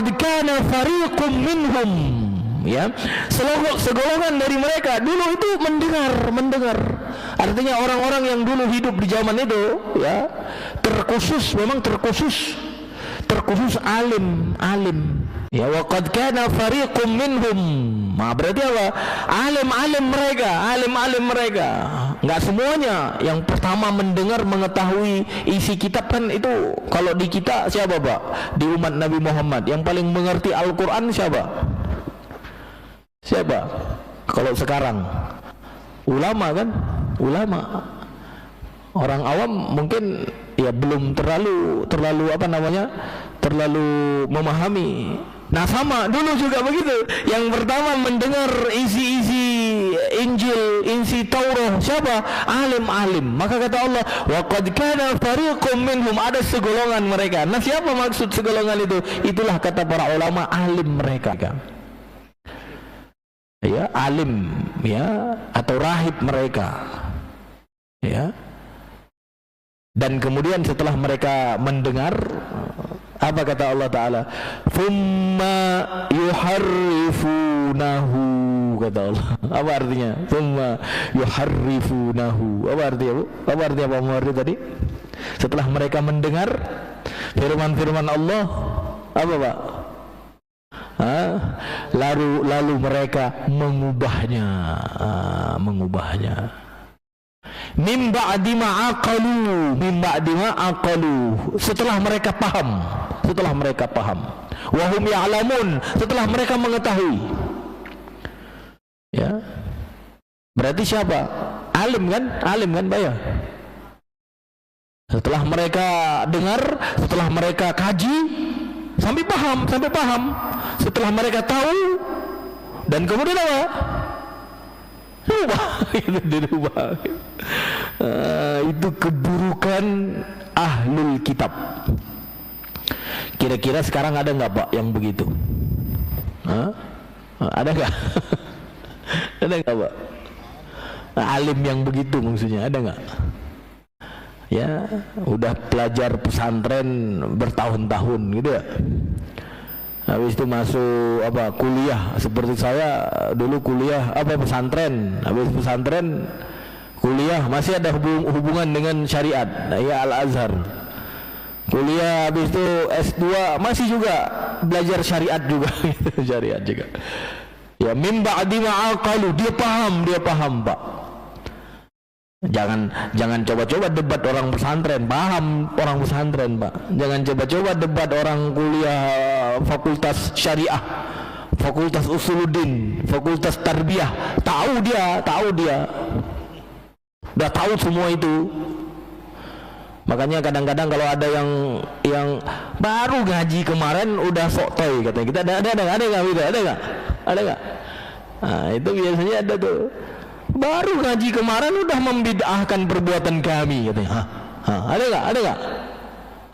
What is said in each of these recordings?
qad kana fariqum minhum, ya, segolongan dari mereka dulu itu mendengar. Artinya orang-orang yang dulu hidup di zaman itu, ya, terkhusus alim. Ya, wa qad kana fariqum minhum. Nah, berarti apa? Alim mereka. Enggak semuanya yang pertama mendengar mengetahui isi kitab kan itu. Kalau di kita siapa, Pak? Di umat Nabi Muhammad yang paling mengerti Al-Qur'an siapa? Kalau sekarang ulama kan? Ulama. Orang awam mungkin ya belum terlalu terlalu memahami. Nah, sama dulu juga begitu. Yang pertama mendengar isi Injil, isi Taurat siapa? Alim. Maka kata Allah, wa qad kana fariqum minhum, ada segolongan mereka. Nah, siapa maksud segolongan itu? Itulah kata para ulama, alim mereka. Ya, alim, ya, atau rahib mereka. Ya. Dan kemudian setelah mereka mendengar, apa kata Allah Ta'ala? Thumma yuharrifunahu, kata Allah. Apa artinya? Thumma yuharrifunahu. Apa artinya, Bu? Apa artinya Pak Muharri tadi? Setelah mereka mendengar firman-firman Allah, apa, Pak? Lalu mereka mengubahnya. Mim ba'di ma aqalu, setelah mereka paham, wa hum ya'lamun, setelah mereka mengetahui. Ya, berarti siapa? Alim kan, Pak ya? Setelah mereka dengar, setelah mereka kaji sampai paham, setelah mereka tahu, dan kemudian apa? Dirubah. Itu keburukan ahlul kitab. Kira-kira sekarang ada nggak, Pak, yang begitu? Ada nggak? Ada nggak, Pak? Alim yang begitu maksudnya, ada nggak? Ya, udah pelajar pesantren bertahun-tahun gitu ya. Habis itu masuk kuliah, seperti saya dulu kuliah pesantren. Habis pesantren kuliah masih ada hubungan dengan syariat, ya, Al-Azhar. Kuliah habis itu S2 masih juga belajar syariat juga. Syariat juga. Ya, mim ba'di ma aqalu, dia paham, Pak. Jangan coba-coba debat orang pesantren, paham orang pesantren, Pak. Jangan coba-coba debat orang kuliah fakultas syariah, fakultas usuluddin, fakultas tarbiyah. Tahu dia. Udah tahu semua itu. Makanya kadang-kadang kalau ada yang baru ngaji kemarin udah sok toy katanya. Kita ada nggak? Nah, itu biasanya ada tuh. Baru ngaji kemarin udah membid'ahkan perbuatan kami katanya. Ada nggak?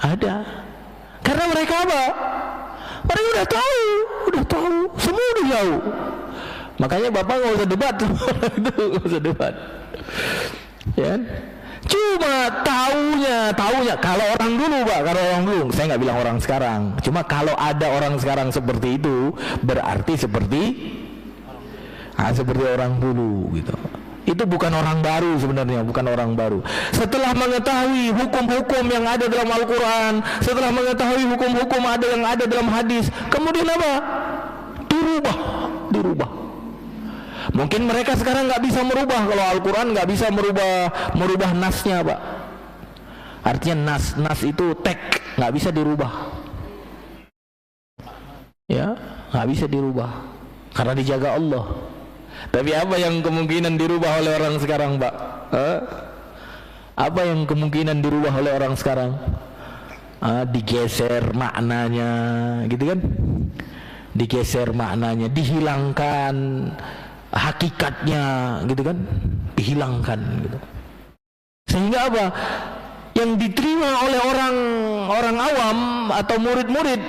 Ada. Karena mereka apa? Mereka udah tahu, semua udah tahu. Makanya Bapak nggak usah debat tuh. Itu nggak usah debat. Ya. Cuma taunya kalau orang dulu, Pak, saya nggak bilang orang sekarang. Cuma kalau ada orang sekarang seperti itu, berarti seperti orang dulu gitu. Itu bukan orang baru sebenarnya, bukan orang baru. Setelah mengetahui hukum-hukum yang ada dalam Al-Quran, setelah mengetahui hukum-hukum yang ada dalam hadis, kemudian apa? Dirubah. Mungkin mereka sekarang nggak bisa merubah, kalau Al-Quran nggak bisa merubah nasnya, Pak. Artinya nas itu teks, nggak bisa dirubah. Ya, nggak bisa dirubah karena dijaga Allah. Tapi apa yang kemungkinan dirubah oleh orang sekarang, Pak? Apa yang kemungkinan dirubah oleh orang sekarang? Digeser maknanya, gitu kan? Digeser maknanya, dihilangkan hakikatnya, gitu kan? Dihilangkan, gitu. Sehingga apa? Yang diterima oleh orang awam atau murid-murid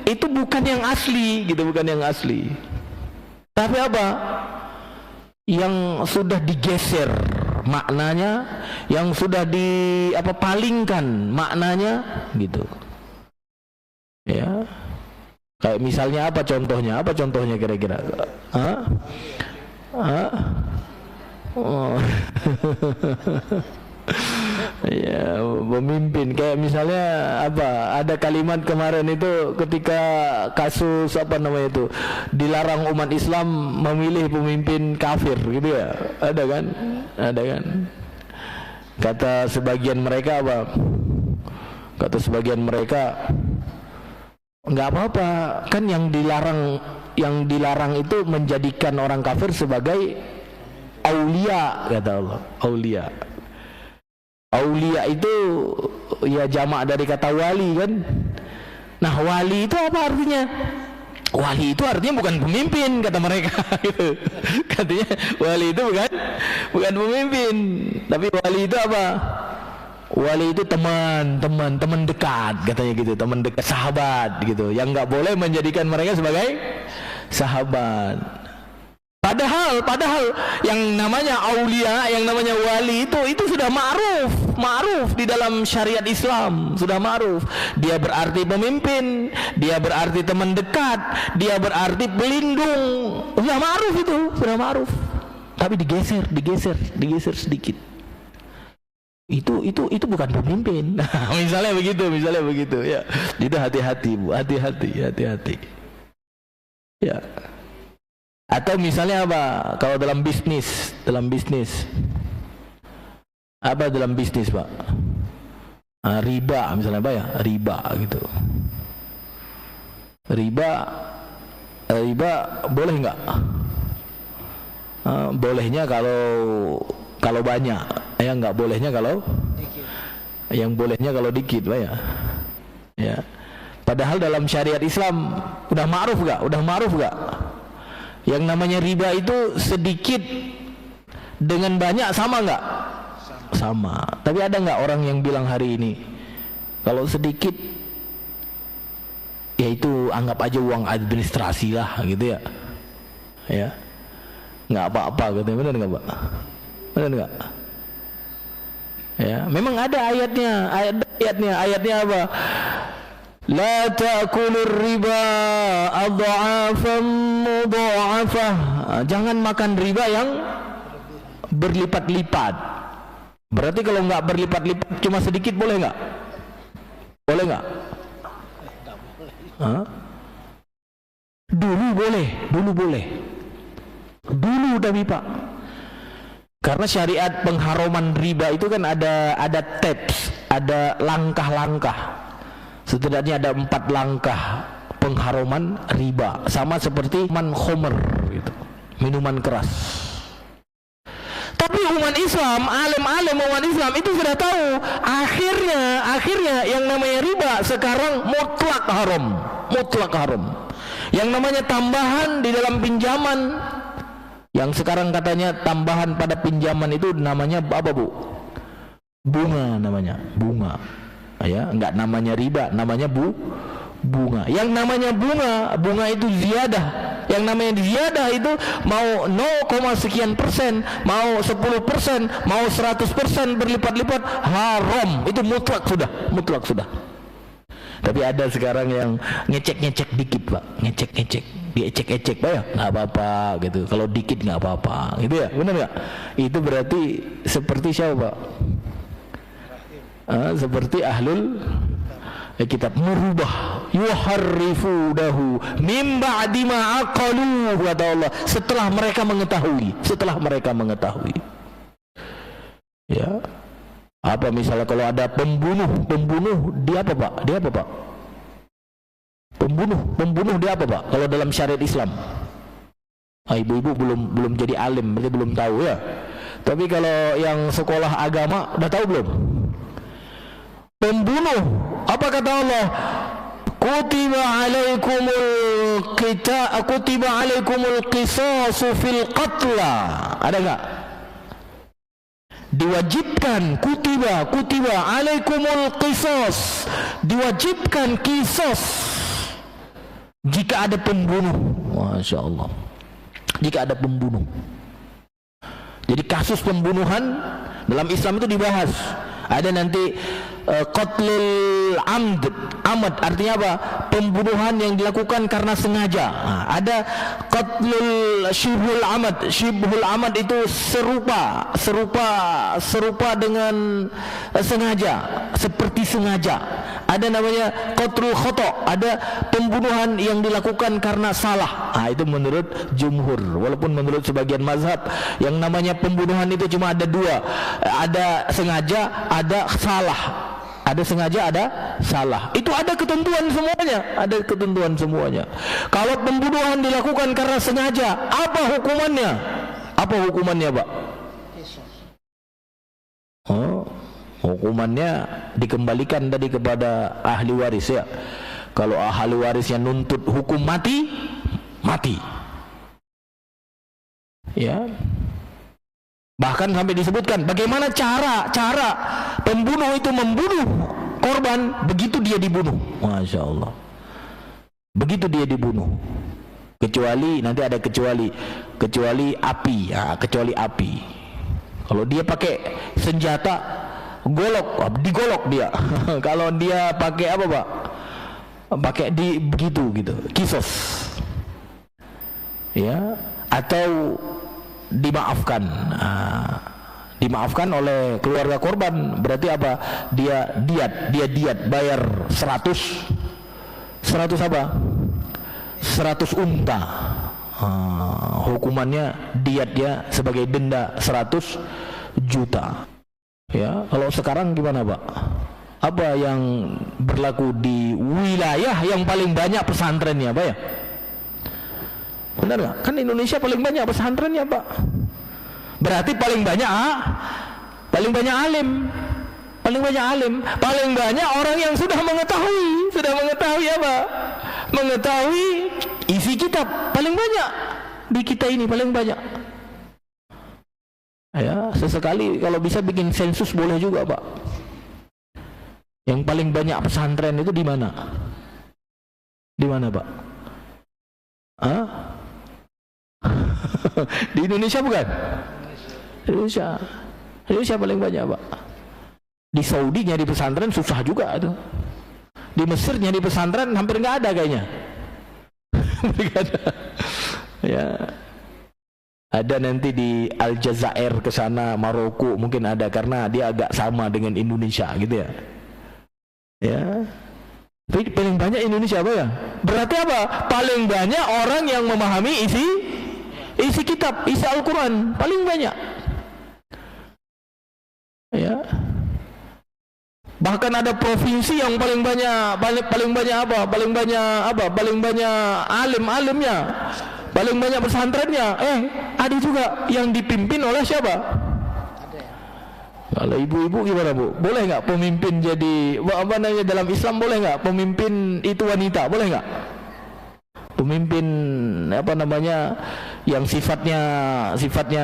itu bukan yang asli, gitu, bukan yang asli. Tapi apa? Yang sudah digeser maknanya, yang sudah palingkan maknanya, gitu. Ya. Kayak misalnya apa contohnya? Apa contohnya kira-kira? Hah? Hah? Oh. Ya, pemimpin kayak misalnya apa? Ada kalimat kemarin itu ketika kasus apa namanya itu dilarang umat Islam memilih pemimpin kafir gitu ya. Ada kan? Ada kan? Kata sebagian mereka apa? Kata sebagian mereka nggak apa-apa, kan yang dilarang itu menjadikan orang kafir sebagai aulia, kata Allah. Aulia itu ya jamak dari kata wali kan. Nah, wali itu apa artinya? Wali itu artinya bukan pemimpin, kata mereka gitu. Katanya wali itu bukan pemimpin, tapi wali itu apa? Wali itu teman dekat, katanya gitu, teman dekat, sahabat gitu, yang nggak boleh menjadikan mereka sebagai sahabat. Padahal yang namanya aulia, yang namanya wali itu sudah ma'ruf di dalam syariat Islam, sudah ma'ruf. Dia berarti pemimpin, dia berarti teman dekat, dia berarti pelindung. Sudah ma'ruf itu, sudah ma'ruf. Tapi digeser sedikit. Itu bukan pemimpin. Nah, misalnya begitu ya. Itu hati-hati, Bu. Hati-hati. Ya. Atau misalnya apa? Kalau dalam bisnis. Apa dalam bisnis, Pak? Riba misalnya apa ya? Riba gitu. Riba boleh nggak? Bolehnya kalau banyak, ya nggak bolehnya kalau dikit. Yang bolehnya kalau dikit, Pak ya. Ya. Padahal dalam syariat Islam udah ma'ruf nggak? Yang namanya riba itu sedikit dengan banyak sama nggak? Sama. Tapi ada nggak orang yang bilang hari ini kalau sedikit ya itu anggap aja uang administrasi lah gitu ya? Ya, nggak apa-apa gitu. Benar nggak, Pak? Benar nggak? Ya, memang ada ayatnya apa? La ta'kulur riba adha'afan mudha'afah. Jangan makan riba yang berlipat-lipat. Berarti kalau nggak berlipat-lipat cuma sedikit boleh nggak? Boleh nggak? Dulu boleh. Dulu tapi Pak. Karena syariat pengharuman riba itu kan ada steps, ada langkah-langkah. Setidaknya ada 4 langkah pengharuman riba, sama seperti minuman khamr gitu, minuman keras. Tapi umat Islam, alim-alim umat Islam itu sudah tahu akhirnya yang namanya riba sekarang mutlak haram. Yang namanya tambahan di dalam pinjaman, yang sekarang katanya tambahan pada pinjaman itu namanya apa, Bu? Bunga namanya, bunga. Ya, enggak namanya riba, namanya bunga. Yang namanya bunga itu ziyadah. Yang namanya ziyadah itu mau 0, sekian persen, mau 10%, mau 100% berlipat-lipat, haram. Itu mutlak sudah. Tapi ada sekarang yang ngecek dikit, Pak. Ngecek. Diecek-ecek, Pak ya, nggak apa-apa gitu. Kalau dikit nggak apa-apa, gitu ya, benar nggak? Itu berarti seperti siapa, Pak? Seperti ahlul kitab, merubah, yuharrifunahu mim ba'di ma aqaluhu, kata Allah, setelah mereka mengetahui. Ya. Apa misalnya kalau ada pembunuh dia apa, Pak? Pembunuh dia apa, Pak? Kalau dalam syariat Islam. Ibu-ibu belum jadi alim, berarti belum tahu ya. Tapi kalau yang sekolah agama udah tahu belum? Pembunuh, apa kata Allah? Kutiba alaikumul qisasu fil qatla. Ada enggak? Diwajibkan, kutiba alaikumul qisas, diwajibkan qisas jika ada pembunuh. Masya Allah, jika ada pembunuh. Jadi kasus pembunuhan dalam Islam itu dibahas. Ada nanti qatlul amad artinya apa? Pembunuhan yang dilakukan karena sengaja. Nah, ada qatlul syibhul amad itu serupa dengan sengaja, seperti sengaja. Ada namanya qatlul khata', ada pembunuhan yang dilakukan karena salah. Nah, itu menurut jumhur. Walaupun menurut sebagian mazhab yang namanya pembunuhan itu cuma ada dua, ada sengaja, ada salah. Ada sengaja, ada salah. Itu ada ketentuan semuanya, ada ketentuan semuanya. Kalau pembunuhan dilakukan karena sengaja, apa hukumannya? Apa hukumannya, Pak? Oh, hukumannya dikembalikan tadi kepada ahli waris ya. Kalau ahli warisnya nuntut hukum mati, mati. Ya. Bahkan sampai disebutkan bagaimana cara pembunuh itu membunuh korban begitu dia dibunuh. Masya Allah. Begitu dia dibunuh. Kecuali nanti ada kecuali api, ya, kecuali api. Kalau dia pakai senjata digolok dia. Kalau dia pakai apa, Pak? Pakai begitu kisos. Ya, atau dimaafkan. Dimaafkan oleh keluarga korban, berarti apa? Dia diat bayar 100 apa? 100 unta. Hukumannya diatnya sebagai denda 100 juta. Ya, kalau sekarang gimana, Pak? Apa yang berlaku di wilayah yang paling banyak pesantrennya, Pak ya? Benar nggak? Kan Indonesia paling banyak pesantrennya, Pak. Berarti paling banyak alim. Paling banyak orang yang sudah mengetahui apa? Mengetahui isi kitab. Paling banyak di kita ini paling banyak. Ya, sesekali kalau bisa bikin sensus boleh juga, Pak. Yang paling banyak pesantren itu di mana? Di mana, Pak? Hah? Di Indonesia bukan? Indonesia paling banyak, Pak. Di Saudi nyari pesantren susah juga tuh. Di Mesir nyari pesantren hampir nggak ada kayaknya. Ya. Ada nanti di Aljazair ke sana, Maroko mungkin ada karena dia agak sama dengan Indonesia gitu ya. Ya. Tapi paling banyak Indonesia, apa ya? Berarti apa? Paling banyak orang yang memahami isi kitab, isi Al-Quran, paling banyak. Ya. Bahkan ada provinsi yang paling banyak apa? Paling banyak alim-alimnya, paling banyak pesantrennya. Ada juga yang dipimpin oleh siapa? Kalau ibu-ibu gimana, Bu? Boleh nggak pemimpin jadi apa namanya dalam Islam, boleh nggak pemimpin itu wanita? Boleh nggak? Pemimpin apa namanya yang sifatnya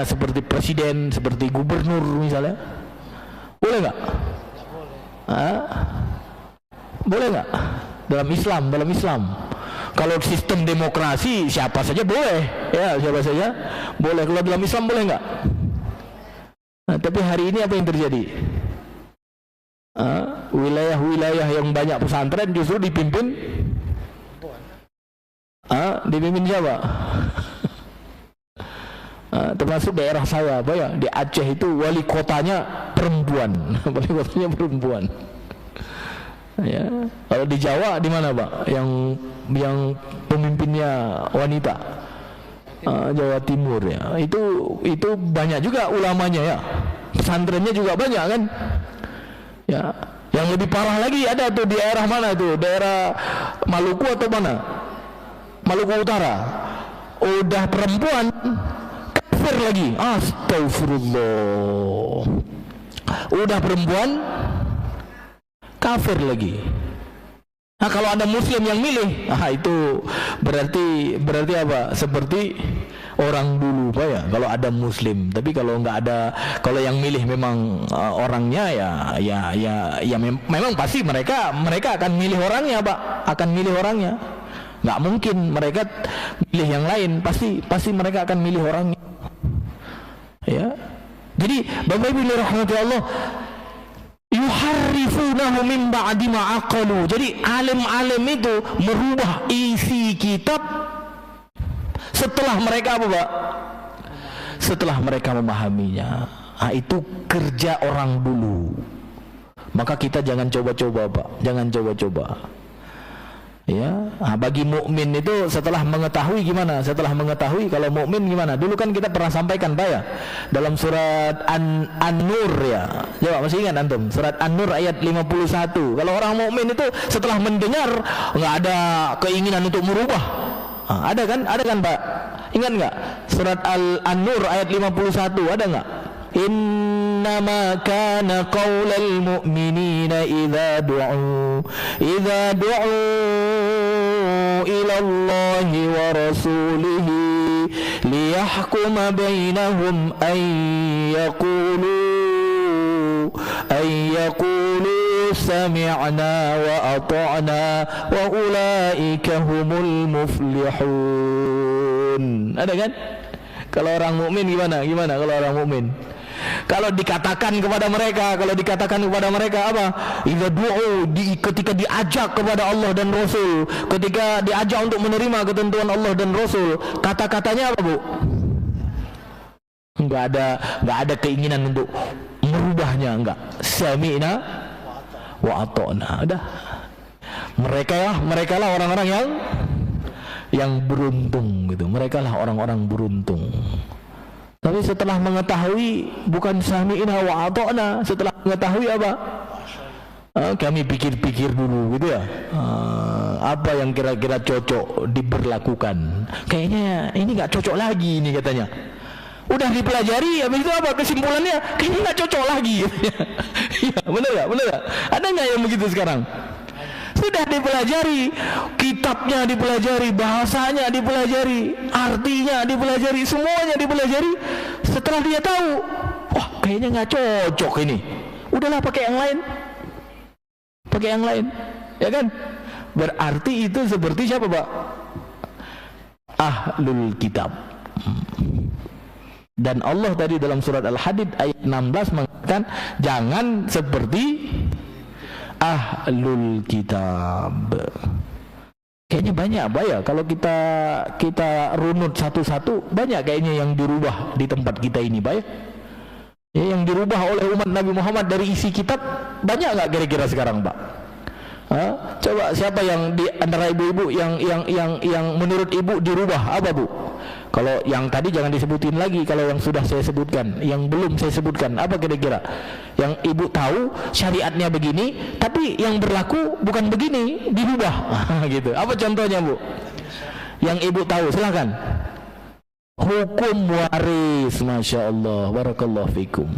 seperti presiden, seperti gubernur misalnya, boleh nggak? Boleh nggak dalam Islam? Kalau sistem demokrasi siapa saja boleh, ya siapa saja boleh. Kalau dalam Islam boleh nggak? Nah, tapi hari ini apa yang terjadi? Wilayah-wilayah yang banyak pesantren justru dipimpin siapa? Termasuk daerah saya, apa ya, di Aceh itu wali kotanya perempuan. Ya. Kalau di Jawa di mana, Pak? Yang pemimpinnya wanita? Jawa Timur ya. Itu banyak juga ulamanya ya. Pesantrennya juga banyak kan? Ya. Yang lebih parah lagi ada tuh di daerah mana tuh? Daerah Maluku atau mana? Maluku Utara. Udah perempuan kafir lagi. Astagfirullah. Udah perempuan kafir lagi. Nah, kalau ada muslim yang milih, itu berarti apa? Seperti orang dulu, Pak ya. Kalau ada muslim, tapi kalau nggak ada, kalau yang milih memang orangnya memang pasti mereka akan milih orangnya, Pak. Akan milih orangnya. Nggak mungkin mereka milih yang lain, pasti mereka akan milih orangnya. Ya. Jadi Bapak Ibu rahmati Allah, yuharrifunahu min ba'di ma aqalu. Jadi alim-alim itu merubah isi kitab setelah mereka apa, Pak? Setelah mereka memahaminya. Nah, itu kerja orang dulu. Maka kita jangan coba-coba, Pak. Jangan coba-coba. Ya, bagi mukmin itu setelah mengetahui gimana? Setelah mengetahui kalau mukmin gimana? Dulu kan kita pernah sampaikan, Pak, ya, dalam surat An-Nur, ya. Coba masih ingat antum? Surat An-Nur ayat 51. Kalau orang mukmin itu setelah mendengar nggak ada keinginan untuk merubah. Ada kan? Ada kan, Pak? Ingat nggak? Surat An-Nur ayat 51 ada nggak? Innama kana qaulal mu'minina idza du'u ila Allahi wa rasulihi liyahkuma bainahum ay yaqulu sami'na wa ata'na wa ulaika humul muflihun. Ada kan? Kalau orang mukmin gimana? Gimana kalau orang mukmin? Kalau dikatakan kepada mereka apa? Idza du'u, ketika diajak kepada Allah dan Rasul, ketika diajak untuk menerima ketentuan Allah dan Rasul, kata-katanya apa, Bu? Enggak ada keinginan untuk merubahnya, enggak. Sami'na wa ata'na. Udah. Mereka lah orang-orang yang beruntung gitu. Mereka lah orang-orang beruntung. Tapi setelah mengetahui bukan sami'na wa ata'na, setelah mengetahui apa? Kami pikir-pikir dulu gitu ya. Apa yang kira-kira cocok diberlakukan? Kayaknya ini nggak cocok lagi ini katanya. Udah dipelajari, habis itu apa kesimpulannya? Kayaknya nggak cocok lagi. Iya, bener nggak? Ada nggak yang begitu sekarang? Sudah dipelajari, kitabnya dipelajari, bahasanya dipelajari, artinya dipelajari, semuanya dipelajari. Setelah dia tahu, wah kayaknya nggak cocok ini, udahlah pakai yang lain, ya kan? Berarti itu seperti siapa, Pak? Ahlul kitab. Dan Allah tadi dalam surat Al-Hadid ayat 16 mengatakan jangan seperti ahlul kitab. Kayaknya banyak, Pak, ya, kalau kita runut satu-satu, banyak kayaknya yang dirubah di tempat kita ini, Pak, ya. Yang dirubah oleh umat Nabi Muhammad dari isi kitab banyak nggak kira-kira sekarang, Pak? Coba siapa yang di antara ibu-ibu yang menurut ibu dirubah apa, Bu? Kalau yang tadi jangan disebutin lagi, kalau yang sudah saya sebutkan, yang belum saya sebutkan, apa kira-kira? Yang ibu tahu syariatnya begini, tapi yang berlaku bukan begini, dirubah. Gitu. Apa contohnya, Bu? Yang ibu tahu, silakan. Hukum waris, Masya Allah, barakallahu fikum.